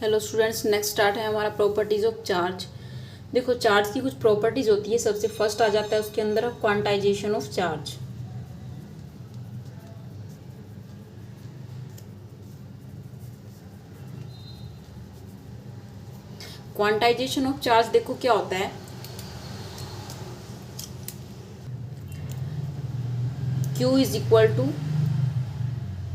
Hello students, next start है हमारा properties of charge. देखो, चार्ज की कुछ प्रॉपर्टीज होती है। सबसे फर्स्ट आ जाता है उसके अंदर quantization of charge. Quantization of charge देखो क्या होता है। Q is equal to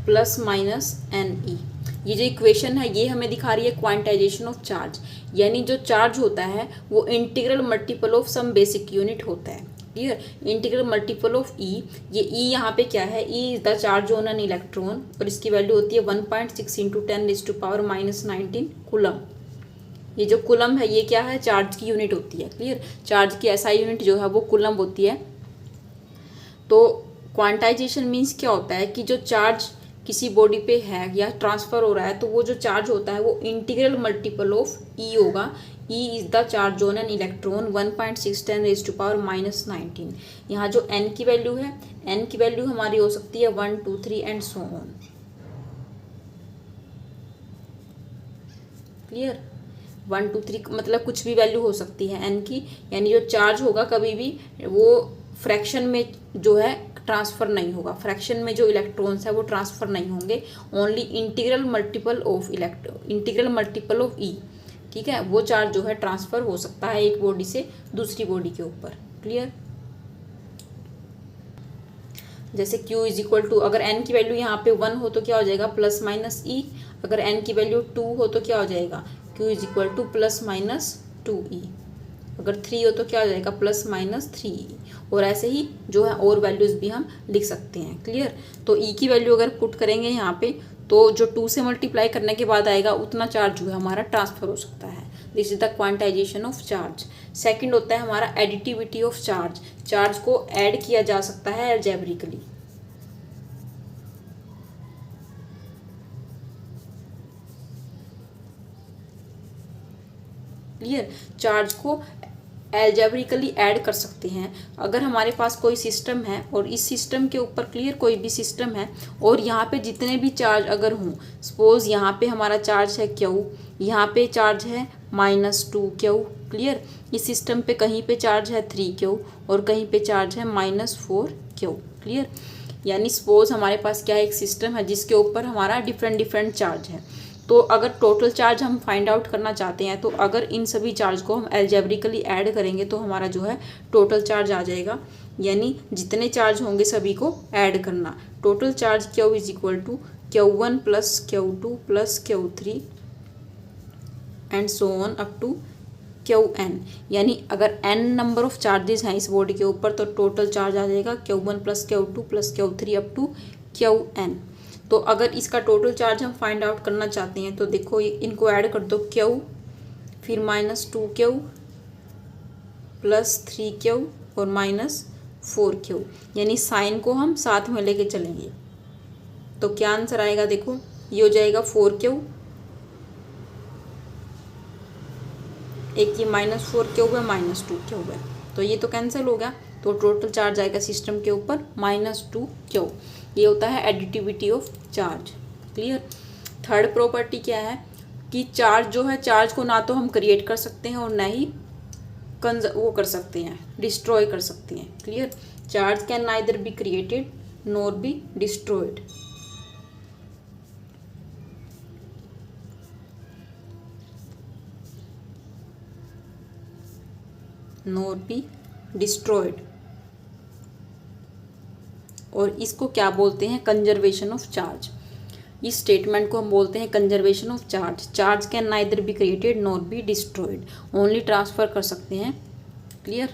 plus minus n e. ये जो इक्वेशन है ये हमें दिखा रही है क्वांटाइजेशन ऑफ चार्ज, यानी जो चार्ज होता है वो integral multiple of some basic unit होता है। Clear? Integral multiple of e. ये ई यहाँ पे क्या है? E is the charge on an electron और इसकी वैल्यू होती है 1.6 इंटू 10⁻⁻19 कूलम। ये जो कूलम है ये क्या है? चार्ज की यूनिट होती है। क्लियर? चार्ज की एसआई यूनिट जो है वो कूलम होती है। तो क्वांटाइजेशन मीन्स क्या होता है कि जो चार्ज किसी बॉडी पे है या ट्रांसफर हो रहा है तो वो जो चार्ज होता है वो इंटीग्रल मल्टीपल ऑफ ई होगा। ई is the charge on an electron 1.6 10⁻⁻19। यहाँ जो एन की वैल्यू है, एन की वैल्यू हमारी हो सकती है 1 2 3 एंड सो ऑन। क्लियर? 1 2 3 मतलब कुछ भी वैल्यू हो सकती है एन की, यानी जो चार्ज होगा कभी भी वो फ्रैक्शन में जो है ट्रांसफ़र नहीं होगा। फ्रैक्शन में जो इलेक्ट्रॉन्स है वो ट्रांसफ़र नहीं होंगे। ओनली इंटीग्रल मल्टीपल ऑफ ई, ठीक है, वो चार्ज जो है ट्रांसफ़र हो सकता है एक बॉडी से दूसरी बॉडी के ऊपर। क्लियर? जैसे Q इज इक्वल टू, अगर n की वैल्यू यहाँ पे 1 हो तो क्या हो जाएगा? प्लस माइनस ई। अगर n की वैल्यू 2 हो तो क्या हो जाएगा? Q is equal to plus minus 2e। अगर 3 हो तो क्या हो जाएगा? Plus minus 3e। और ऐसे ही जो है और वैल्यूज़ भी हम लिख सकते हैं। क्लियर? तो e की वैल्यू अगर पुट करेंगे यहाँ पे तो जो 2 से मल्टीप्लाई करने के बाद आएगा उतना चार्ज जो है हमारा ट्रांसफ़र हो सकता है। This is the quantization of charge. Second होता है हमारा एडिटिविटी ऑफ चार्ज। चार्ज को ऐड किया जा सकता है अलजेब्रिकली। क्लियर? चार्ज को एल्जेब्रिकली ऐड कर सकते हैं। अगर हमारे पास कोई सिस्टम है और इस सिस्टम के ऊपर, क्लियर, कोई भी सिस्टम है और यहाँ पे जितने भी चार्ज अगर हों, सपोज यहाँ पे हमारा चार्ज है Q, यहाँ पे चार्ज है -2Q। क्लियर? इस सिस्टम पे कहीं पे चार्ज है 3Q और कहीं पे चार्ज है -4Q। क्लियर? यानी सपोज हमारे पास क्या है? एक सिस्टम है जिसके ऊपर हमारा डिफरेंट चार्ज है। तो अगर टोटल चार्ज हम फाइंड आउट करना चाहते हैं तो अगर इन सभी चार्ज को हम एल्जेब्रिकली ऐड करेंगे तो हमारा जो है टोटल चार्ज आ जाएगा। यानी जितने चार्ज होंगे सभी को ऐड करना। Total charge Q is equal to Q1 plus Q2 plus Q3 and so on up to Qn। यानी अगर n नंबर ऑफ चार्जेस हैं इस बॉडी के ऊपर तो टोटल चार्ज आ जाएगा Q1 plus Q2 plus Q3 up to Qn। तो अगर इसका टोटल चार्ज हम फाइंड आउट करना चाहते हैं तो देखो इनको ऐड कर दो। Q फिर -2Q प्लस 3Q और -4Q, यानी साइन को हम साथ में लेके चलेंगे तो क्या आंसर आएगा? देखो ये हो जाएगा 4Q, एक ये -4Q है, -2Q है, तो ये तो कैंसिल हो गया। तो टोटल चार्ज आएगा सिस्टम के ऊपर -2Q। ये होता है additivity of charge. Clear? Third property क्या है कि चार्ज जो है, चार्ज को ना तो हम क्रिएट कर सकते हैं और ना ही वो कर सकते हैं, डिस्ट्रॉय कर सकते हैं। Clear? Charge can neither be created nor be destroyed. Nor be destroyed. और इसको क्या बोलते हैं? Conservation of charge. इस स्टेटमेंट को हम बोलते हैं conservation of charge. Charge can neither be created nor be destroyed, only transfer कर सकते हैं। क्लियर?